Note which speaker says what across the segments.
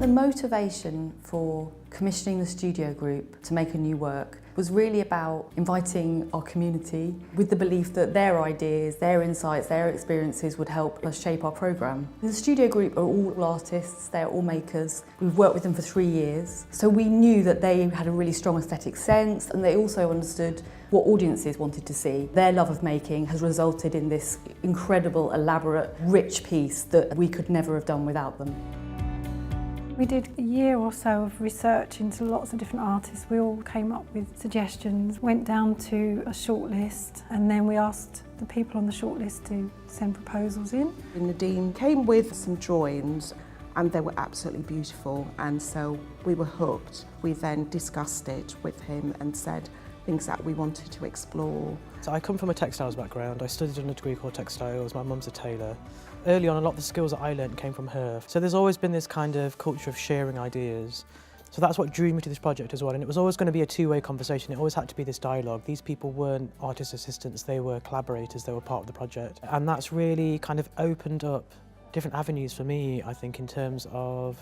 Speaker 1: The motivation for commissioning the studio group to make a new work was really about inviting our community with the belief that their ideas, their insights, their experiences would help us shape our programme. The studio group are all artists, they're all makers. We've worked with them for 3 years, so we knew that they had a really strong aesthetic sense and they also understood what audiences wanted to see. Their love of making has resulted in this incredible, elaborate, rich piece that we could never have done without them.
Speaker 2: We did a year or so of research into lots of different artists. We all came up with suggestions, went down to a shortlist, and then we asked the people on the shortlist to send proposals in.
Speaker 3: Nadim came with some drawings and they were absolutely beautiful, and so we were hooked. We then discussed it with him and said things that we wanted to explore.
Speaker 4: So I come from a textiles background. I studied on a degree called textiles. My mum's a tailor. Early on, a lot of the skills that I learned came from her. So there's always been this kind of culture of sharing ideas. So that's what drew me to this project as well. And it was always going to be a two-way conversation. It always had to be this dialogue. These people weren't artist assistants, they were collaborators, they were part of the project. And that's really kind of opened up different avenues for me, I think, in terms of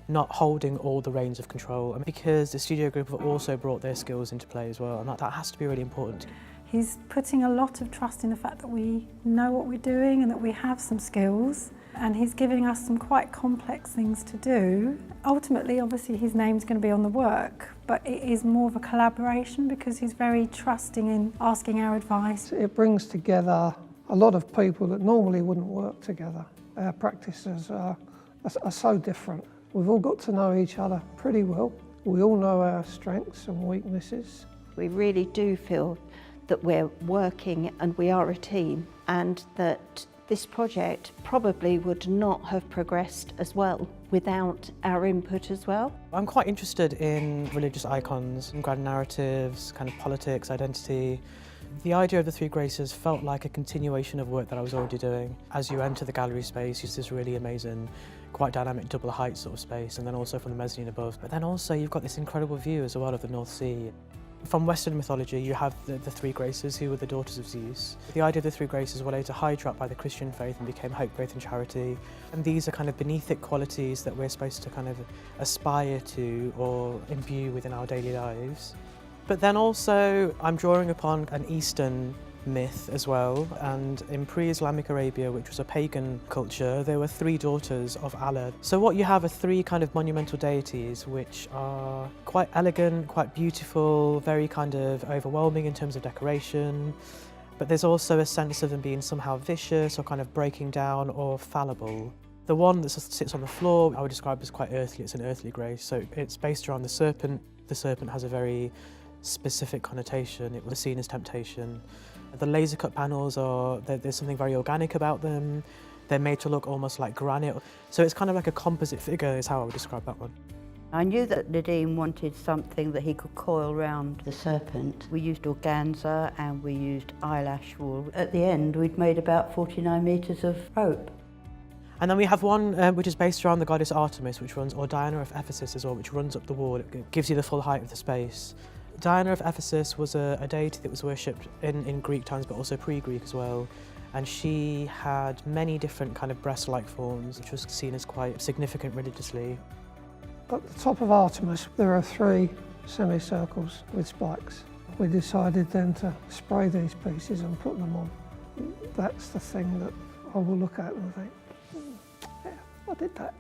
Speaker 4: not holding all the reins of control. And because the studio group have also brought their skills into play as well, and that has to be really important.
Speaker 2: He's putting a lot of trust in the fact that we know what we're doing and that we have some skills, and he's giving us some quite complex things to do. Ultimately, obviously, his name's going to be on the work, but it is more of a collaboration because he's very trusting in asking our advice.
Speaker 5: It brings together a lot of people that normally wouldn't work together. Our practices are so different. We've all got to know each other pretty well. We all know our strengths and weaknesses.
Speaker 6: We really do feel that we're working and we are a team, and that this project probably would not have progressed as well without our input as well.
Speaker 4: I'm quite interested in religious icons and grand narratives, kind of politics, identity. The idea of the Three Graces felt like a continuation of work that I was already doing. As you enter the gallery space, it's this really amazing, quite dynamic double height sort of space, and then also from the mezzanine above. But then also you've got this incredible view as well of the North Sea. From Western mythology, you have the Three Graces, who were the daughters of Zeus. The idea of the Three Graces were later hijacked by the Christian faith and became hope, faith and charity. And these are kind of beneathic qualities that we're supposed to kind of aspire to or imbue within our daily lives. But then also, I'm drawing upon an Eastern myth as well, and in pre-Islamic Arabia, which was a pagan culture, there were 3 daughters of Allah. So what you have are 3 kind of monumental deities which are quite elegant, quite beautiful, very kind of overwhelming in terms of decoration, but there's also a sense of them being somehow vicious or kind of breaking down or fallible. The one that sits on the floor I would describe as quite earthly. It's an earthly grace, so it's based around the serpent. The serpent has a very specific connotation. It was seen as temptation. The laser cut panels there's something very organic about them. They're made to look almost like granite. So it's kind of like a composite figure is how I would describe that one.
Speaker 6: I knew that Nadim wanted something that he could coil around the serpent. We used organza and we used eyelash wool. At the end, we'd made about 49 metres of rope.
Speaker 4: And then we have one which is based around the goddess Artemis, which runs, or Diana of Ephesus as well, which runs up the wall. It gives you the full height of the space. Diana of Ephesus was a deity that was worshipped in Greek times, but also pre-Greek as well. And she had many different kind of breast-like forms, which was seen as quite significant religiously.
Speaker 5: At the top of Artemis, there are 3 semicircles with spikes. We decided then to spray these pieces and put them on. That's the thing that I will look at and think, yeah, I did that.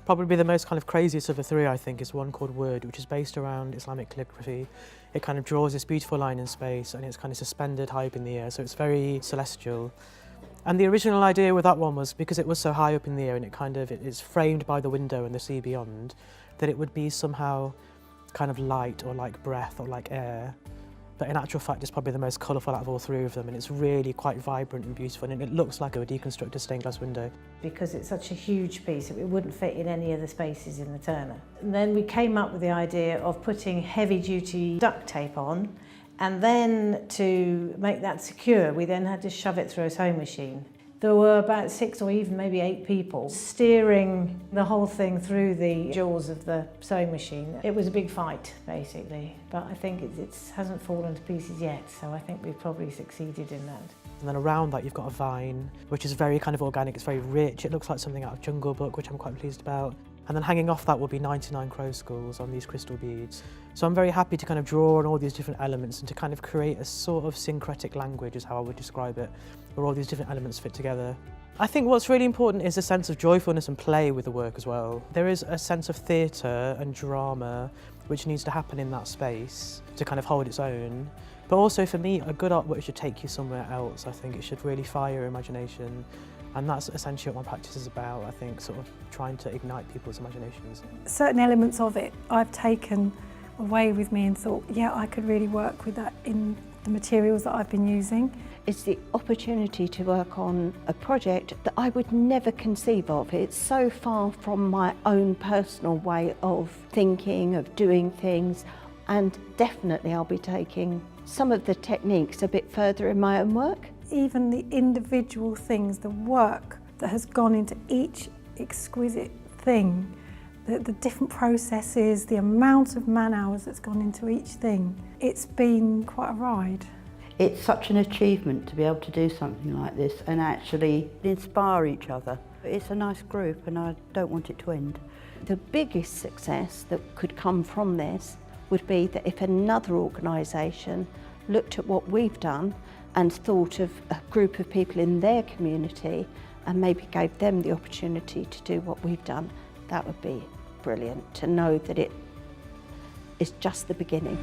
Speaker 4: Probably the most kind of craziest of the 3, I think, is one called Word, which is based around Islamic calligraphy. It kind of draws this beautiful line in space and it's kind of suspended high up in the air, so it's very celestial. And the original idea with that one was, because it was so high up in the air and it's framed by the window and the sea beyond, that it would be somehow kind of light or like breath or like air. But in actual fact, it's probably the most colourful out of all 3 of them, and it's really quite vibrant and beautiful, and it looks like a deconstructed stained glass window.
Speaker 7: Because it's such a huge piece, it wouldn't fit in any of the spaces in the Turner. And then we came up with the idea of putting heavy-duty duct tape on, and then to make that secure, we then had to shove it through a sewing machine. There were about 6 or even maybe 8 people steering the whole thing through the jaws of the sewing machine. It was a big fight, basically, but I think it hasn't fallen to pieces yet, so I think we've probably succeeded in that.
Speaker 4: And then around that you've got a vine, which is very kind of organic, it's very rich, it looks like something out of Jungle Book, which I'm quite pleased about. And then hanging off that will be 99 crow skulls on these crystal beads. So I'm very happy to kind of draw on all these different elements and to kind of create a sort of syncretic language is how I would describe it, where all these different elements fit together. I think what's really important is a sense of joyfulness and play with the work as well. There is a sense of theatre and drama which needs to happen in that space to kind of hold its own. But also for me, a good artwork should take you somewhere else. I think it should really fire your imagination. And that's essentially what my practice is about, I think, sort of trying to ignite people's imaginations.
Speaker 2: Certain elements of it I've taken away with me and thought, yeah, I could really work with that in the materials that I've been using.
Speaker 6: It's the opportunity to work on a project that I would never conceive of. It's so far from my own personal way of thinking, of doing things, and definitely I'll be taking some of the techniques a bit further in my own work.
Speaker 2: Even the individual things, the work that has gone into each exquisite thing, the different processes, the amount of man hours that's gone into each thing, it's been quite a ride.
Speaker 8: It's such an achievement to be able to do something like this and actually inspire each other. It's a nice group and I don't want it to end.
Speaker 6: The biggest success that could come from this would be that if another organisation looked at what we've done and thought of a group of people in their community and maybe gave them the opportunity to do what we've done, that would be brilliant to know that it is just the beginning.